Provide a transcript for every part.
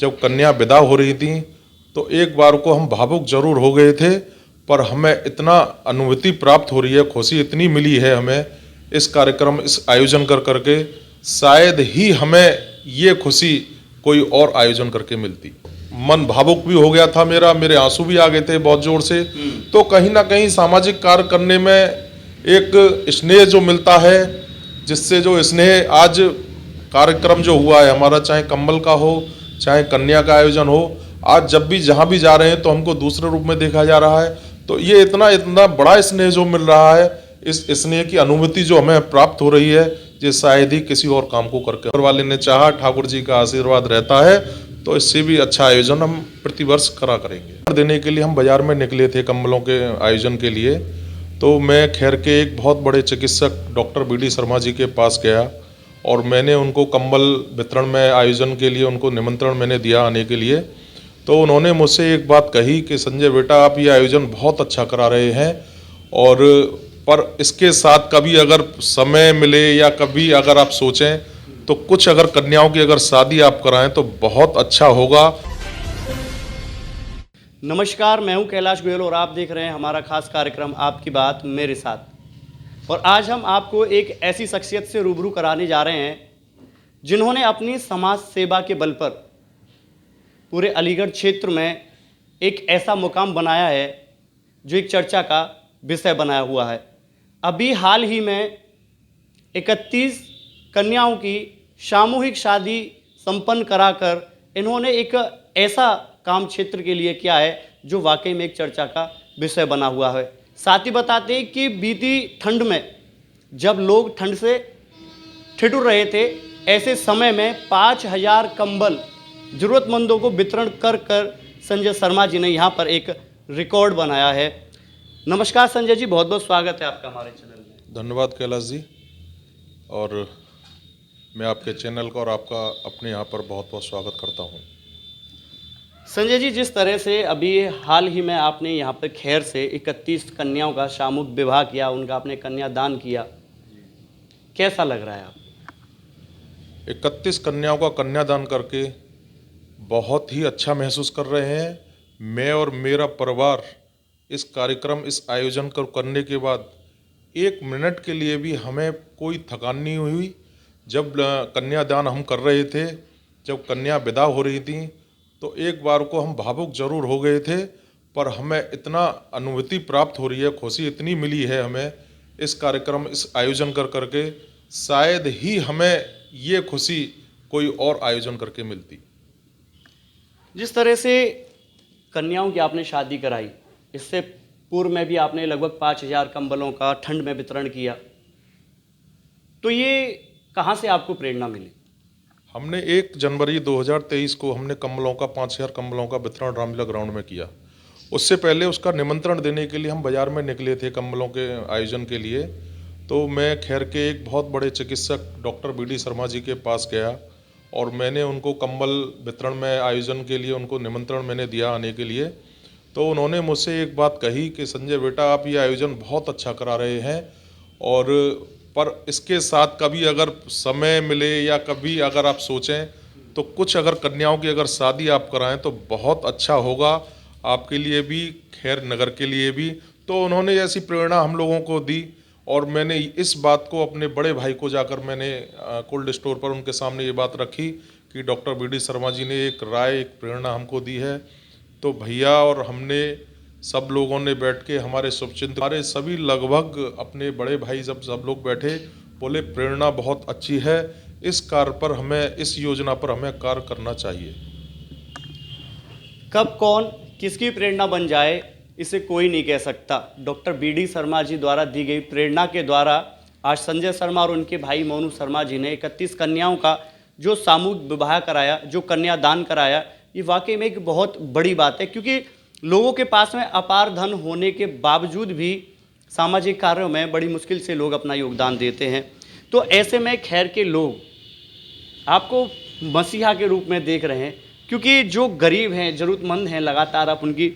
जब कन्या विदा हो रही थी तो एक बार को हम भावुक जरूर हो गए थे, पर हमें इतना अनुभूति प्राप्त हो रही है, खुशी इतनी मिली है हमें इस कार्यक्रम, इस आयोजन कर करके, शायद ही हमें ये खुशी कोई और आयोजन करके मिलती। मन भावुक भी हो गया था मेरे आंसू भी आ गए थे बहुत जोर से। तो कहीं ना कहीं सामाजिक कार्य करने में एक स्नेह जो मिलता है, जिससे जो स्नेह आज कार्यक्रम जो हुआ है हमारा, चाहे कंबल का हो चाहे कन्या का आयोजन हो, आज जब भी जहाँ भी जा रहे हैं तो हमको दूसरे रूप में देखा जा रहा है। तो ये इतना इतना बड़ा स्नेह जो मिल रहा है, इस स्नेह की अनुभूति जो हमें प्राप्त हो रही है, ये शायद ही किसी और काम को करके ऊपर वाले ने चाहा, ठाकुर जी का आशीर्वाद रहता है तो इससे भी अच्छा आयोजन हम प्रतिवर्ष करा करेंगे। देने के लिए हम बाजार में निकले थे कंबलों के आयोजन के लिए। तो मैं खैर के एक बहुत बड़े चिकित्सक डॉक्टर BD शर्मा जी के पास गया और मैंने उनको कंबल वितरण में आयोजन के लिए उनको निमंत्रण मैंने दिया आने के लिए। तो उन्होंने मुझसे एक बात कही कि संजय बेटा, आप ये आयोजन बहुत अच्छा करा रहे हैं, और पर इसके साथ कभी अगर समय मिले या कभी अगर आप सोचें तो कुछ अगर कन्याओं की अगर शादी आप कराएं तो बहुत अच्छा होगा। नमस्कार, मैं हूं कैलाश गोयल और आप देख रहे हैं हमारा खास कार्यक्रम आपकी बात मेरे साथ। और आज हम आपको एक ऐसी शख्सियत से रूबरू कराने जा रहे हैं जिन्होंने अपनी समाज सेवा के बल पर पूरे अलीगढ़ क्षेत्र में एक ऐसा मुकाम बनाया है जो एक चर्चा का विषय बनाया हुआ है। अभी हाल ही में 31 कन्याओं की सामूहिक शादी संपन्न कराकर इन्होंने एक ऐसा काम क्षेत्र के लिए किया है जो वाकई में एक चर्चा का विषय बना हुआ है। साथ ही बताते हैं कि बीती ठंड में जब लोग ठंड से ठिठुर रहे थे, ऐसे समय में 5000 कंबल जरूरतमंदों को वितरण कर संजय शर्मा जी ने यहाँ पर एक रिकॉर्ड बनाया है। नमस्कार संजय जी, बहुत बहुत स्वागत है आपका हमारे चैनल में। धन्यवाद कैलाश जी, और मैं आपके चैनल का और आपका अपने यहाँ पर बहुत बहुत स्वागत करता हूँ। संजय जी, जिस तरह से अभी हाल ही में आपने यहाँ पर खैर से 31 कन्याओं का सामूहिक विवाह किया, उनका आपने कन्यादान किया, कैसा लग रहा है आपको? 31 कन्याओं का कन्यादान करके बहुत ही अच्छा महसूस कर रहे हैं। मैं और मेरा परिवार इस कार्यक्रम, इस आयोजन को करने के बाद 1 मिनट के लिए भी हमें कोई थकान नहीं हुई। जब कन्यादान हम कर रहे थे, जब कन्या विदा हो रही थी तो एक बार को हम भावुक जरूर हो गए थे, पर हमें इतना अनुभूति प्राप्त हो रही है, खुशी इतनी मिली है हमें इस कार्यक्रम, इस आयोजन कर करके, शायद ही हमें ये खुशी कोई और आयोजन करके मिलती। जिस तरह से कन्याओं की आपने शादी कराई, इससे पूर्व में भी आपने लगभग 5000 कंबलों का ठंड में वितरण किया, तो ये कहाँ से आपको प्रेरणा मिली? हमने 1 जनवरी 2023 को हमने कंबलों का 5000 कंबलों का वितरण रामलीला ग्राउंड में किया। उससे पहले उसका निमंत्रण देने के लिए हम बाजार में निकले थे कंबलों के आयोजन के लिए। तो मैं खैर के एक बहुत बड़े चिकित्सक डॉक्टर BD शर्मा जी के पास गया और मैंने उनको कंबल वितरण में आयोजन के लिए उनको निमंत्रण मैंने दिया आने के लिए। तो उन्होंने मुझसे एक बात कही कि संजय बेटा, आप ये आयोजन बहुत अच्छा करा रहे हैं, और पर इसके साथ कभी अगर समय मिले या कभी अगर आप सोचें तो कुछ अगर कन्याओं की अगर शादी आप कराएं तो बहुत अच्छा होगा, आपके लिए भी, खैर नगर के लिए भी। तो उन्होंने ऐसी प्रेरणा हम लोगों को दी और मैंने इस बात को अपने बड़े भाई को जाकर मैंने कोल्ड स्टोर पर उनके सामने ये बात रखी कि डॉक्टर BD शर्मा जी ने एक राय, एक प्रेरणा हमको दी है। तो भैया और हमने सब लोगों ने बैठ के, हमारे शुभचिंतक, हमारे सभी लगभग अपने बड़े भाई जब सब लोग बैठे, बोले प्रेरणा बहुत अच्छी है, इस कार्य पर हमें, इस योजना पर हमें कार्य करना चाहिए। कब कौन किसकी प्रेरणा बन जाए इसे कोई नहीं कह सकता। डॉक्टर BD शर्मा जी द्वारा दी गई प्रेरणा के द्वारा आज संजय शर्मा और उनके भाई मोनू शर्मा जी ने 31 कन्याओं का जो सामूहिक विवाह कराया, जो कन्यादान कराया, ये वाकई में एक बहुत बड़ी बात है, क्योंकि लोगों के पास में अपार धन होने के बावजूद भी सामाजिक कार्यों में बड़ी मुश्किल से लोग अपना योगदान देते हैं। तो ऐसे में खैर के लोग आपको मसीहा के रूप में देख रहे हैं, क्योंकि जो गरीब हैं, ज़रूरतमंद हैं, लगातार आप उनकी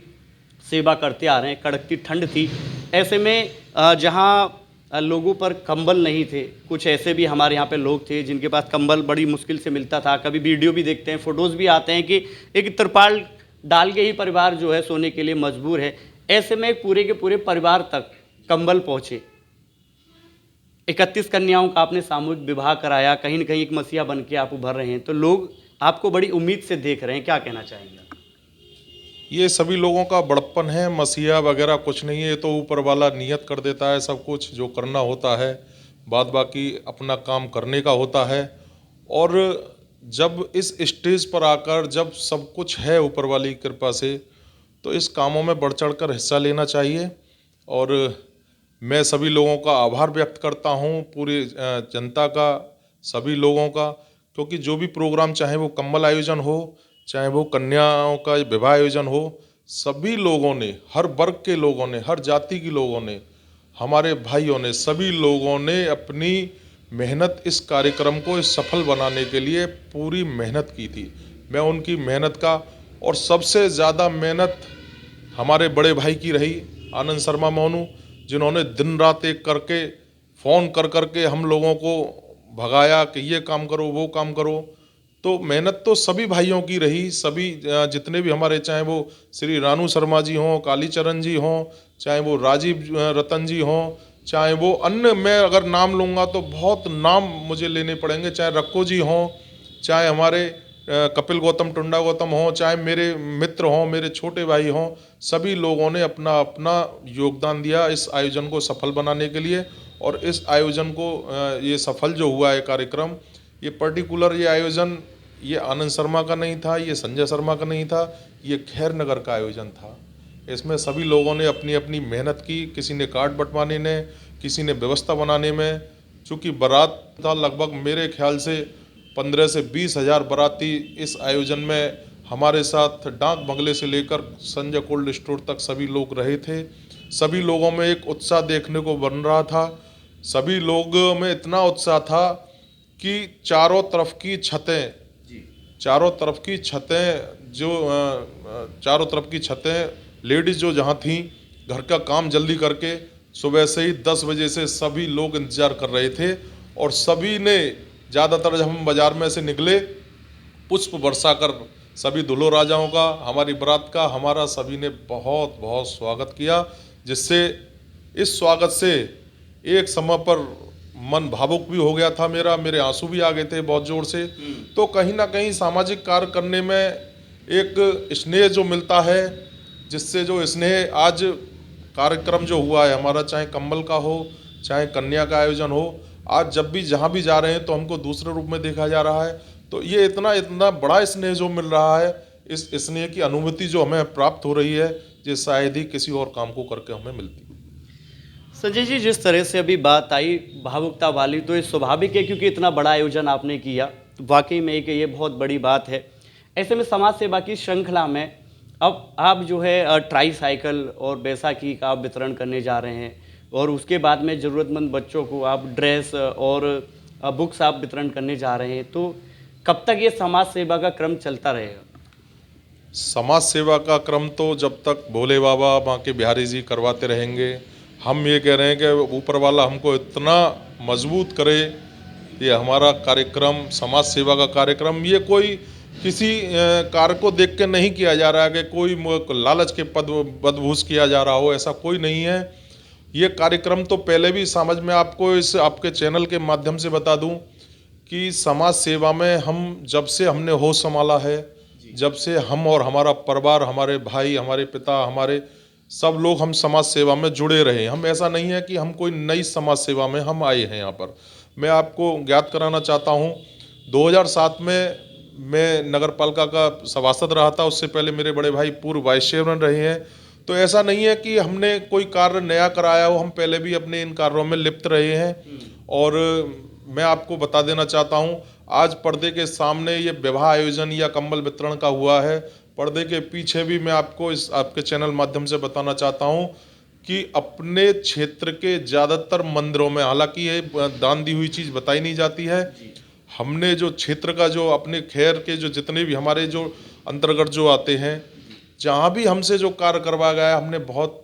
सेवा करते आ रहे हैं। कड़कती ठंड थी, ऐसे में जहाँ लोगों पर कंबल नहीं थे। कुछ ऐसे भी हमारे यहाँ पे लोग थे जिनके पास कंबल बड़ी मुश्किल से मिलता था। कभी वीडियो भी देखते हैं, फ़ोटोज़ भी आते हैं कि एक तिरपाल डाल के ही परिवार जो है सोने के लिए मजबूर है। ऐसे में पूरे के पूरे परिवार तक कंबल पहुँचे। 31 कन्याओं का आपने सामूहिक विवाह कराया, कहीं न कहीं एक मसीहा बन के आप उभर रहे हैं, तो लोग आपको बड़ी उम्मीद से देख रहे हैं। क्या कहना चाहेंगे आप? ये सभी लोगों का बड़प्पन है, मसीहा वगैरह कुछ नहीं है। ये तो ऊपर वाला नियत कर देता है सब कुछ जो करना होता है, बाद बाकी अपना काम करने का होता है। और जब इस स्टेज पर आकर जब सब कुछ है ऊपर वाली कृपा से, तो इस कामों में बढ़ चढ़ कर हिस्सा लेना चाहिए। और मैं सभी लोगों का आभार व्यक्त करता हूँ, पूरी जनता का, सभी लोगों का, क्योंकि जो भी प्रोग्राम, चाहे वो कंबल आयोजन हो, चाहे वो कन्याओं का विवाह आयोजन हो, सभी लोगों ने, हर वर्ग के लोगों ने, हर जाति के लोगों ने, हमारे भाइयों ने, सभी लोगों ने अपनी मेहनत इस कार्यक्रम को सफल बनाने के लिए पूरी मेहनत की थी। मैं उनकी मेहनत का, और सबसे ज़्यादा मेहनत हमारे बड़े भाई की रही, आनंद शर्मा मोनू, जिन्होंने दिन रात एक करके फ़ोन कर करके हम लोगों को भगाया कि ये काम करो, वो काम करो। तो मेहनत तो सभी भाइयों की रही, सभी जितने भी हमारे, चाहे वो श्री रानू शर्मा जी हों, कालीचरण जी हों, चाहे वो राजीव रतन जी हों, चाहे वो अन्य, मैं अगर नाम लूँगा तो बहुत नाम मुझे लेने पड़ेंगे, चाहे रक्को जी हों, चाहे हमारे कपिल गौतम, टुंडा गौतम हों, चाहे मेरे मित्र हों, मेरे छोटे भाई हों, सभी लोगों ने अपना अपना योगदान दिया इस आयोजन को सफल बनाने के लिए। और इस आयोजन को ये सफल जो हुआ है कार्यक्रम, ये पर्टिकुलर ये आयोजन, ये आनंद शर्मा का नहीं था, ये संजय शर्मा का नहीं था, ये खैर नगर का आयोजन था। इसमें सभी लोगों ने अपनी अपनी मेहनत की, किसी ने कार्ड बंटवाने में, किसी ने व्यवस्था बनाने में। चूँकि बारात था, लगभग मेरे ख्याल से 15 से 20 हज़ार बाराती इस आयोजन में हमारे साथ डाक बंगले से लेकर संजय कोल्ड स्टोर तक सभी लोग रहे थे। सभी लोगों में एक उत्साह देखने को बन रहा था। सभी लोगों में इतना उत्साह था कि चारों तरफ की छतें, चारों तरफ की छतें जो चारों तरफ की छतें, लेडीज़ जो जहाँ थीं, घर का काम जल्दी करके सुबह से ही 10 बजे से सभी लोग इंतज़ार कर रहे थे। और सभी ने, ज़्यादातर जब हम बाज़ार में से निकले, पुष्प बरसा कर सभी दुल्हो राजाओं का, हमारी बारात का, हमारा सभी ने बहुत बहुत स्वागत किया, जिससे इस स्वागत से एक समय पर मन भावुक भी हो गया था मेरा, मेरे आंसू भी आ गए थे बहुत ज़ोर से। तो कहीं ना कहीं सामाजिक कार्य करने में एक स्नेह जो मिलता है, जिससे जो स्नेह आज कार्यक्रम जो हुआ है हमारा, चाहे कंबल का हो, चाहे कन्या का आयोजन हो, आज जब भी जहाँ भी जा रहे हैं तो हमको दूसरे रूप में देखा जा रहा है। तो ये इतना इतना बड़ा स्नेह जो मिल रहा है, इस स्नेह की अनुभूति जो हमें प्राप्त हो रही है, ये शायद ही किसी और काम को करके हमें मिलती। संजय जी, जिस तरह से अभी बात आई भावुकता वाली, तो ये स्वाभाविक है क्योंकि इतना बड़ा आयोजन आपने किया, तो वाकई में एक ये बहुत बड़ी बात है। ऐसे में समाज सेवा की श्रृंखला में अब आप जो है ट्राई साइकिल और बैसाखी का आप वितरण करने जा रहे हैं, और उसके बाद में ज़रूरतमंद बच्चों को आप ड्रेस और बुक्स आप वितरण करने जा रहे हैं। तो कब तक ये समाज सेवा का क्रम चलता रहेगा? समाज सेवा का क्रम तो जब तक भोले बाबा, बांके बिहारी जी करवाते रहेंगे। हम ये कह रहे हैं कि ऊपर वाला हमको इतना मजबूत करे, ये हमारा कार्यक्रम, समाज सेवा का कार्यक्रम, ये कोई किसी कार्य को देख के नहीं किया जा रहा है कि कोई लालच के पद बदभूस किया जा रहा हो, ऐसा कोई नहीं है। ये कार्यक्रम तो पहले भी समझ में, आपको इस आपके चैनल के माध्यम से बता दूं कि समाज सेवा में हम जब से हमने होश संभाला है, जब से हम और हमारा परिवार, हमारे भाई, हमारे पिता, हमारे सब लोग हम समाज सेवा में जुड़े रहे। हम, ऐसा नहीं है कि हम कोई नई समाज सेवा में हम आए हैं यहाँ पर। मैं आपको ज्ञात कराना चाहता हूँ, 2007 में मैं नगर पालिका का सभासद रहा था। उससे पहले मेरे बड़े भाई पूर्व वाइस चेयरमैन रहे हैं। तो ऐसा नहीं है कि हमने कोई कार्य नया कराया हो, हम पहले भी अपने इन कार्यों में लिप्त रहे हैं। और मैं आपको बता देना चाहता हूँ, आज पर्दे के सामने ये विवाह आयोजन या कंबल वितरण का हुआ है, पर्दे के पीछे भी मैं आपको इस आपके चैनल माध्यम से बताना चाहता हूँ कि अपने क्षेत्र के ज़्यादातर मंदिरों में, हालांकि ये दान दी हुई चीज़ बताई नहीं जाती है, हमने जो क्षेत्र का, जो अपने खैर के जो जितने भी हमारे जो अंतर्गत जो आते हैं, जहाँ भी हमसे जो कार्य करवाया गया है, हमने बहुत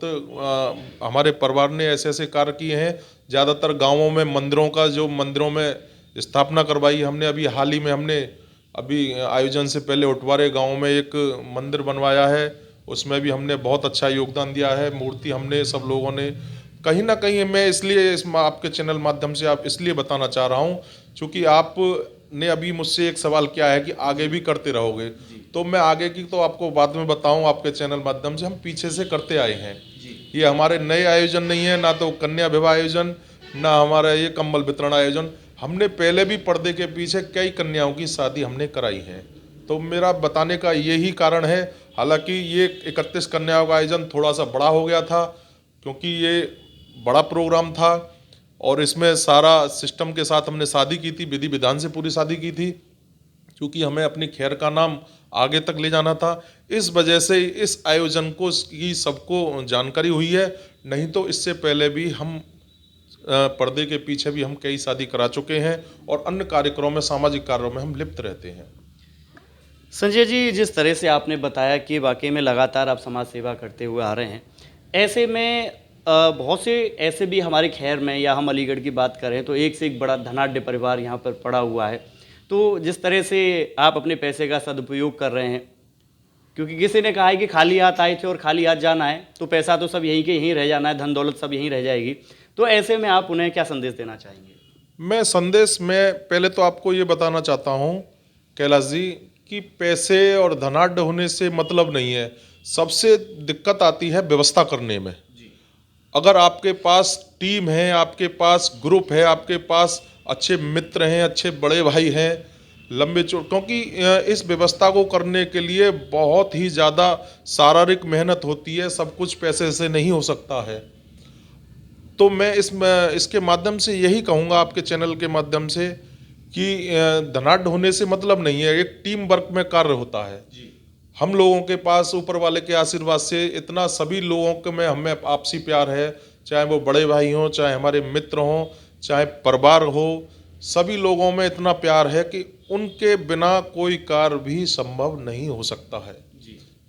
हमारे परिवार ने ऐसे ऐसे कार्य किए हैं ज़्यादातर गांवों में मंदिरों में स्थापना करवाई हमने। अभी हाल ही में हमने अभी आयोजन से पहले उटवारे गांव में एक मंदिर बनवाया है, उसमें भी हमने बहुत अच्छा योगदान दिया है। मूर्ति हमने सब लोगों ने कहीं ना कहीं, मैं इसलिए आपके चैनल माध्यम से आप इसलिए बताना चाह रहा हूँ क्योंकि आपने अभी मुझसे एक सवाल किया है कि आगे भी करते रहोगे, तो मैं आगे की तो आपको बाद में बताऊं आपके चैनल माध्यम से। हम पीछे से करते आए हैं, ये हमारे नए आयोजन नहीं है, ना तो कन्या विवाह आयोजन, ना हमारा ये कंबल वितरण आयोजन। हमने पहले भी पर्दे के पीछे कई कन्याओं की शादी हमने कराई है, तो मेरा बताने का यही कारण है। हालांकि ये 31 कन्याओं का आयोजन थोड़ा सा बड़ा हो गया था क्योंकि ये बड़ा प्रोग्राम था और इसमें सारा सिस्टम के साथ हमने शादी की थी, विधि विधान से पूरी शादी की थी, क्योंकि हमें अपनी खैर का नाम आगे तक ले जाना था। इस वजह से इस आयोजन की सबको जानकारी हुई है, नहीं तो इससे पहले भी हम पर्दे के पीछे भी हम कई शादी करा चुके हैं और अन्य कार्यक्रमों में, सामाजिक कार्यों में हम लिप्त रहते हैं। संजय जी, जिस तरह से आपने बताया कि वाकई में लगातार आप समाज सेवा करते हुए आ रहे हैं, ऐसे में बहुत से ऐसे भी हमारे खैर में, या हम अलीगढ़ की बात करें तो एक से एक बड़ा धनाढ्य परिवार यहाँ पर पड़ा हुआ है। तो जिस तरह से आप अपने पैसे का सदुपयोग कर रहे हैं, क्योंकि किसी ने कहा है कि खाली हाथ आए थे और खाली हाथ जाना है, तो पैसा तो सब यहीं के यहीं रह जाना है, धन दौलत सब यहीं रह जाएगी। तो ऐसे में आप उन्हें क्या संदेश देना चाहेंगे? मैं पहले तो आपको ये बताना चाहता हूँ कैलाश जी कि पैसे और धनाढ्य होने से मतलब नहीं है। सबसे दिक्कत आती है व्यवस्था करने में। अगर आपके पास टीम है, आपके पास ग्रुप है, आपके पास अच्छे मित्र हैं, अच्छे बड़े भाई हैं, लंबे क्योंकि इस व्यवस्था को करने के लिए बहुत ही ज़्यादा शारीरिक मेहनत होती है, सब कुछ पैसे से नहीं हो सकता है। तो मैं इसके माध्यम से यही कहूँगा आपके चैनल के माध्यम से कि धनाढ्य होने से मतलब नहीं है, एक टीम वर्क में कार्य होता है। हम लोगों के पास ऊपर वाले के आशीर्वाद से इतना सभी लोगों के में हमें आपसी प्यार है, चाहे वो बड़े भाई हों, चाहे हमारे मित्र हों, चाहे परिवार हो, सभी लोगों में इतना प्यार है कि उनके बिना कोई कार्य भी संभव नहीं हो सकता है।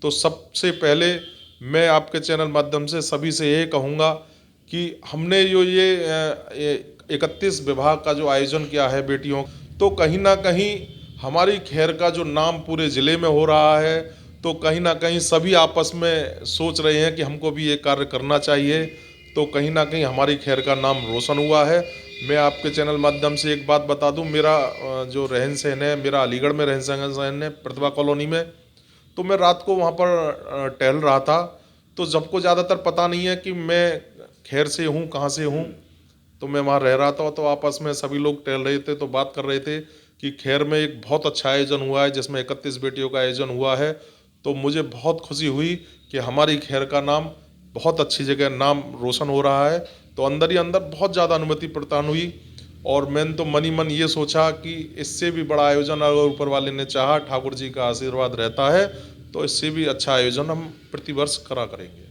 तो सबसे पहले मैं आपके चैनल माध्यम से सभी से ये कहूँगा कि हमने जो ये 31 विवाह का जो आयोजन किया है बेटियों, तो कहीं ना कहीं हमारी खैर का जो नाम पूरे ज़िले में हो रहा है, तो कहीं ना कहीं सभी आपस में सोच रहे हैं कि हमको भी ये कार्य करना चाहिए, तो कहीं ना कहीं हमारी खैर का नाम रोशन हुआ है। मैं आपके चैनल माध्यम से एक बात बता दूं, मेरा जो रहन सहन है, मेरा अलीगढ़ में रहन सहन है, प्रतिभा कॉलोनी में। तो मैं रात को वहाँ पर टहल रहा था, तो सबको ज़्यादातर पता नहीं है कि मैं खैर से हूँ, कहाँ से हूँ। तो मैं वहाँ रह रहा था, तो आपस में सभी लोग टहल रहे थे, तो बात कर रहे थे कि खैर में एक बहुत अच्छा आयोजन हुआ है जिसमें 31 बेटियों का आयोजन हुआ है। तो मुझे बहुत खुशी हुई कि हमारी खैर का नाम बहुत अच्छी जगह नाम रोशन हो रहा है। तो अंदर ही अंदर बहुत ज़्यादा अनुमति प्रदान हुई और मैंने तो मन ही मन ये सोचा कि इससे भी बड़ा आयोजन अगर ऊपर वाले ने चाहा, ठाकुर जी का आशीर्वाद रहता है, तो इससे भी अच्छा आयोजन हम प्रतिवर्ष करा करेंगे।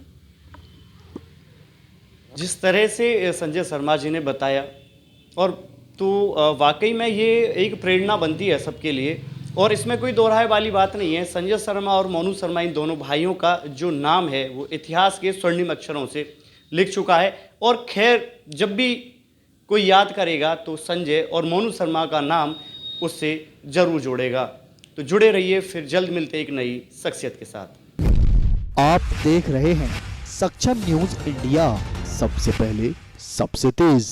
जिस तरह से संजय शर्मा जी ने बताया, और तो वाकई में ये एक प्रेरणा बनती है सबके लिए, और इसमें कोई दोहराए वाली बात नहीं है। संजय शर्मा और मोनू शर्मा, इन दोनों भाइयों का जो नाम है वो इतिहास के स्वर्णिम अक्षरों से लिख चुका है। और खैर, जब भी कोई याद करेगा तो संजय और मोनू शर्मा का नाम उससे ज़रूर जोड़ेगा। तो जुड़े रहिए, फिर जल्द मिलते एक नई शख्सियत के साथ। आप देख रहे हैं सक्षम न्यूज इंडिया, सबसे पहले सबसे तेज।